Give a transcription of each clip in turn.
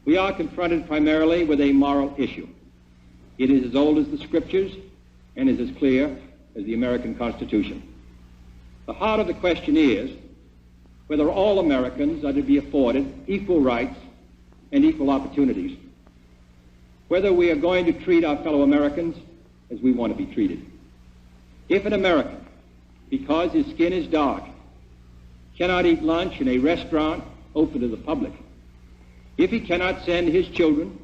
We are confronted primarily with a moral issue. It is as old as the Scriptures and is as clear as the American Constitution. The heart of the question is whether all Americans are to be afforded equal rights and equal opportunities, whether we are going to treat our fellow Americans as we want to be treated. If an American, because his skin is dark, cannot eat lunch in a restaurant open to the public, if he cannot send his children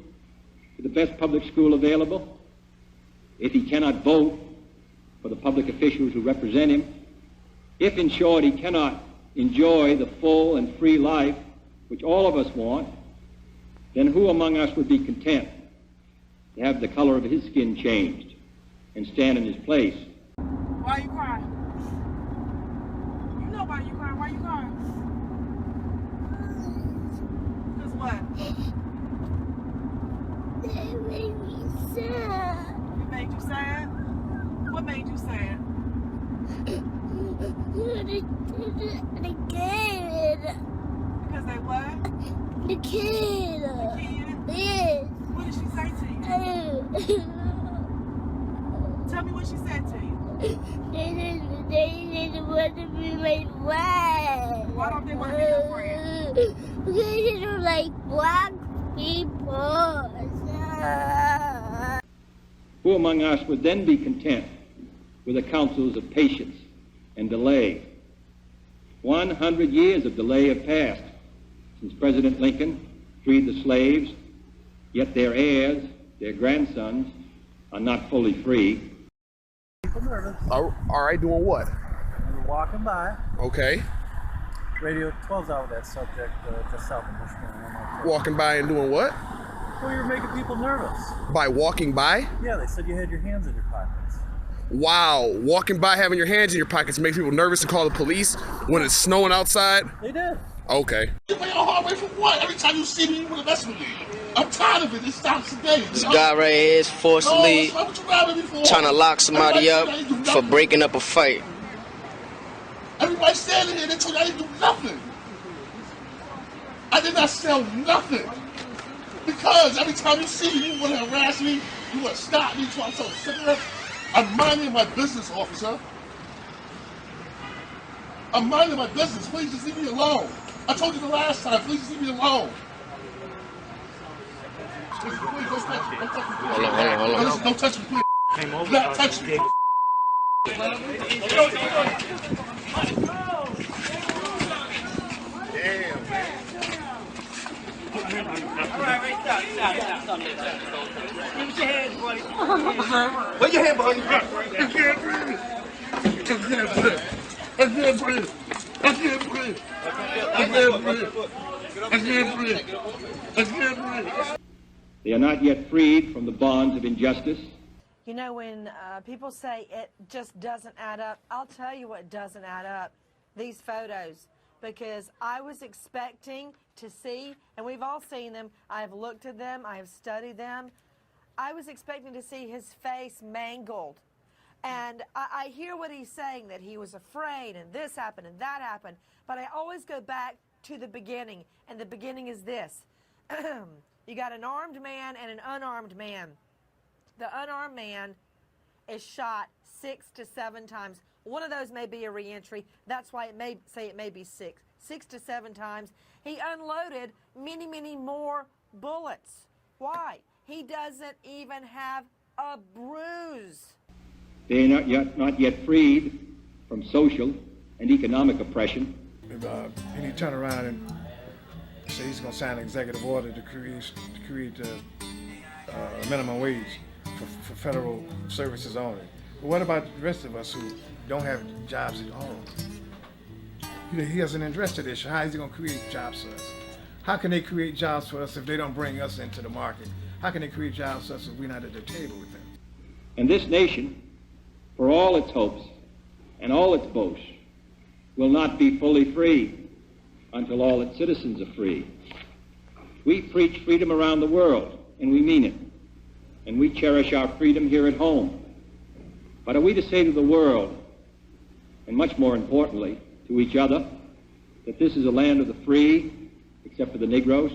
to the best public school available, if he cannot vote for the public officials who represent him, if, in short, he cannot enjoy the full and free life which all of us want, then who among us would be content to have the color of his skin changed and stand in his place? Why are you crying? You know why you crying. Why you crying? Because what? They made me sad. It made you sad? What made you sad? The kid. Because they what? The kid. The kid? Yes. What did she say to you? Tell me what she said to you. They didn't want to be my friend. Why don't they want to be your friend? Because they don't like black people. Who among us would then be content with the counsels of patience and delay? 100 years of delay have passed since President Lincoln freed the slaves, yet their heirs, their grandsons, are not fully free. People nervous. All right, doing what? We were walking by. Okay. Radio 12's out with that subject just south of Michigan. Walking by and doing what? Well, you were making people nervous. By walking by? Yeah, they said you had your hands in your pockets. Wow, walking by having your hands in your pockets makes people nervous to call the police when it's snowing outside? They did. Okay. You play all hard way for what? Every time you see me, you want to mess with me. I'm tired of it. It stops today. This guy right here is forcibly trying to lock somebody up for breaking up a fight. Everybody standing here, they told you I didn't do nothing. I did not sell nothing. Because every time you see me, you want to harass me, you want to stop me, you want to sell a cigarette. I'm minding my business, officer. I'm minding my business. Please just leave me alone. I told you the last time. Please just leave me alone. Please, don't touch me. Don't touch me, please. Hold on. Listen, don't touch me, please. Do not touch me. Damn, man. Stop. Give your hands, buddy. Put your hand behind your back. I can't breathe. I can't breathe. I can't breathe. I can't breathe. I can't breathe. I can't breathe. They are not yet freed from the bonds of injustice. You know, when people say it just doesn't add up, I'll tell you what doesn't add up. These photos. Because I was expecting to see, and we've all seen them, I have looked at them, I have studied them. I was expecting to see his face mangled. And I hear what he's saying, that he was afraid, and this happened, and that happened. But I always go back to the beginning, and the beginning is this. You got an armed man and an unarmed man. The unarmed man is shot 6 to 7 times. One of those may be a reentry. That's why it may say it may be 6 to 7 times. He unloaded many, many more bullets. Why? He doesn't even have a bruise. They are not yet freed from social and economic oppression. And he turned around and said he's going to sign an executive order to create a minimum wage for federal services only. But what about the rest of us who don't have jobs at all? He hasn't addressed that issue. How is he going to create jobs for us? How can they create jobs for us if they don't bring us into the market? How can they create jobs for us if we're not at the table with them? And this nation, for all its hopes and all its boasts, will not be fully free until all its citizens are free. We preach freedom around the world, and we mean it. And we cherish our freedom here at home. But are we to say to the world, and much more importantly, to each other, that this is a land of the free, except for the Negroes?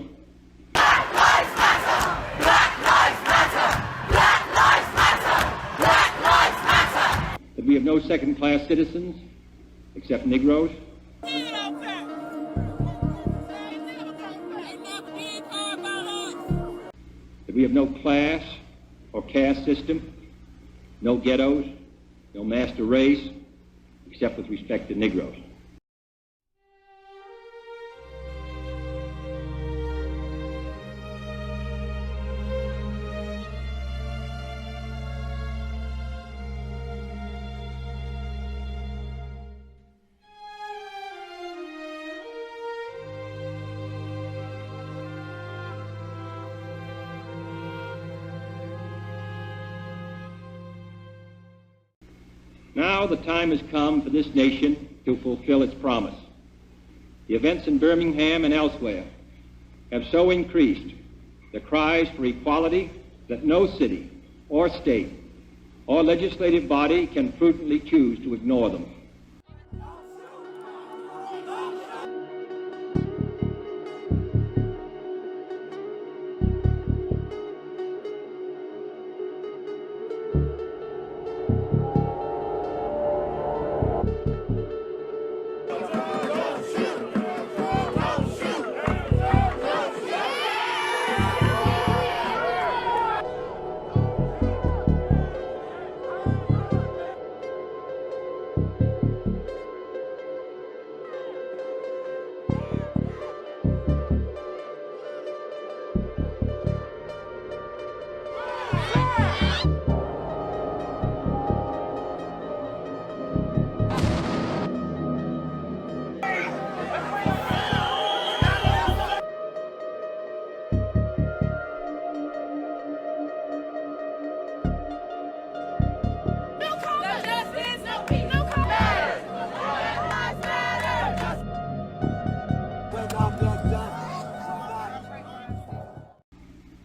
no second-class citizens except Negroes. That we have no class or caste system, no ghettos, no master race, except with respect to Negroes. Now the time has come for this nation to fulfill its promise. The events in Birmingham and elsewhere have so increased the cries for equality that no city or state or legislative body can prudently choose to ignore them.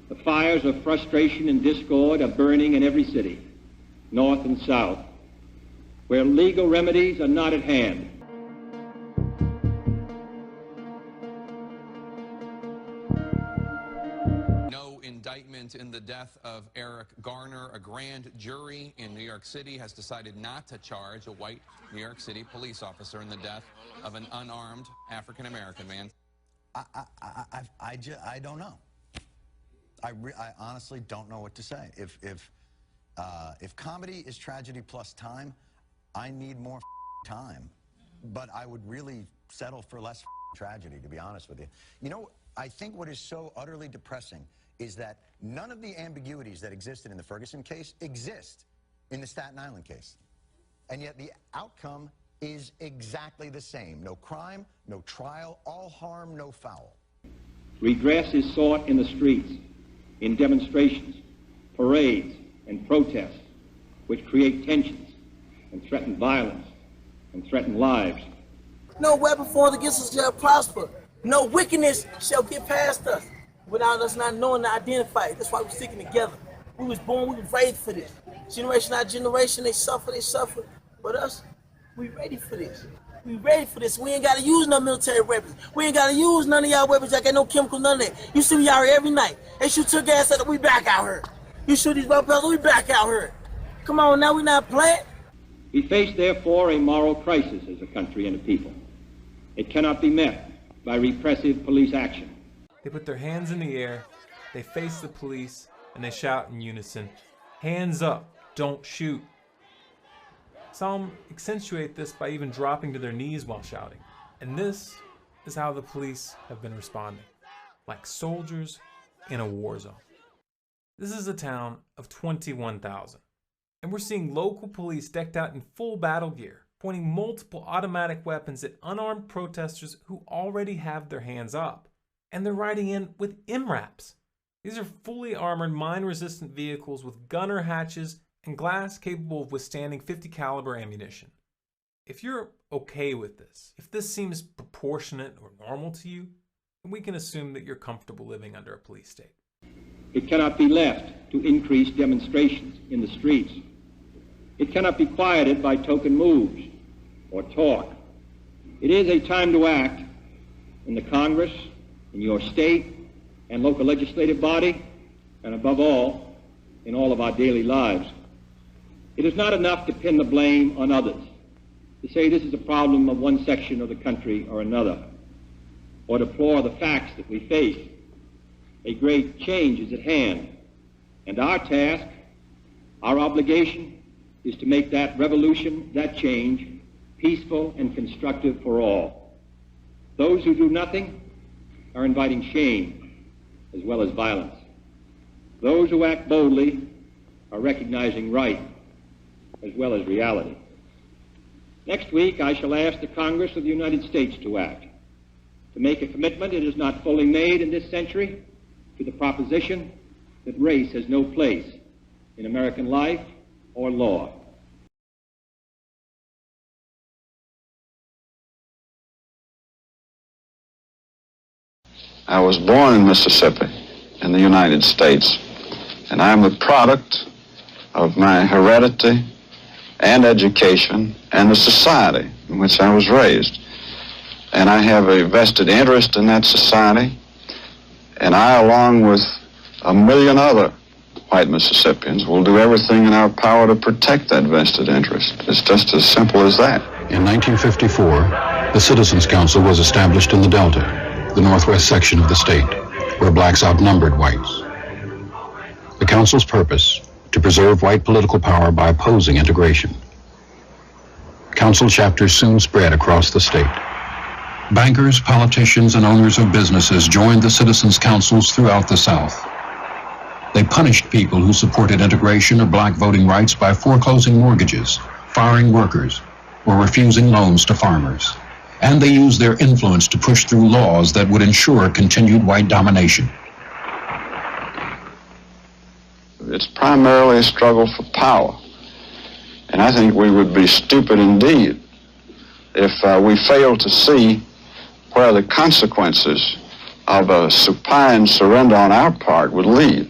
The fires of frustration and discord are burning in every city, north and south, where legal remedies are not at hand. No indictment in the death of Eric Garner. A grand jury in New York City has decided not to charge a white New York City police officer in the death of an unarmed African-American man. I don't know. I honestly don't know what to say. If comedy is tragedy plus time, I need more time. But I would really settle for less tragedy, to be honest with you. You know, I think what is so utterly depressing is that none of the ambiguities that existed in the Ferguson case exist in the Staten Island case. And yet the outcome is exactly the same. No crime, no trial, all harm, no foul. Redress is sought in the streets, in demonstrations, parades, and protests, which create tensions and threaten violence and threaten lives. No weapon formed against us shall prosper. No wickedness shall get past us without us not knowing to identify it. That's why we're sticking together. We was born, we was raised for this. Generation after generation, they suffer. But us, we ready for this. We ready for this. We ain't got to use no military weapons. We ain't got to use none of y'all weapons that got no chemicals, none of that. You see me out here every night. They shoot your gas at it, we back out here. You shoot these weapons, we back out here. Come on now, we not playing. We face, therefore, a moral crisis as a country and a people. It cannot be met by repressive police action. They put their hands in the air, they face the police, and they shout in unison, "Hands up, don't shoot." Some accentuate this by even dropping to their knees while shouting. And this is how the police have been responding, like soldiers in a war zone. This is a town of 21,000, and we're seeing local police decked out in full battle gear, pointing multiple automatic weapons at unarmed protesters who already have their hands up. And they're riding in with MRAPs. These are fully armored, mine-resistant vehicles with gunner hatches and glass capable of withstanding .50 caliber ammunition. If you're okay with this, if this seems proportionate or normal to you, then we can assume that you're comfortable living under a police state. It cannot be left to increase demonstrations in the streets. It cannot be quieted by token moves or talk. It is a time to act in the Congress, in your state and local legislative body, and above all, in all of our daily lives. It is not enough to pin the blame on others, to say this is a problem of one section of the country or another, or deplore the facts that we face. A great change is at hand, and our task, our obligation, is to make that revolution, that change, peaceful and constructive for all. Those who do nothing are inviting shame as well as violence. Those who act boldly are recognizing right as well as reality. Next week, I shall ask the Congress of the United States to act, to make a commitment it is not fully made in this century to the proposition that race has no place in American life or law. I was born in Mississippi, in the United States, and I am the product of my heredity and education and the society in which I was raised. And I have a vested interest in that society, and I, along with 1 million other white Mississippians, will do everything in our power to protect that vested interest. It's just as simple as that. In 1954, the Citizens Council was established in the Delta, the northwest section of the state, where blacks outnumbered whites. The council's purpose, to preserve white political power by opposing integration. Council chapters soon spread across the state. Bankers, politicians, and owners of businesses joined the Citizens Councils throughout the South. They punished people who supported integration or black voting rights by foreclosing mortgages, firing workers, or refusing loans to farmers. And they used their influence to push through laws that would ensure continued white domination. It's primarily a struggle for power. And I think we would be stupid indeed if we failed to see where the consequences of a supine surrender on our part would lead.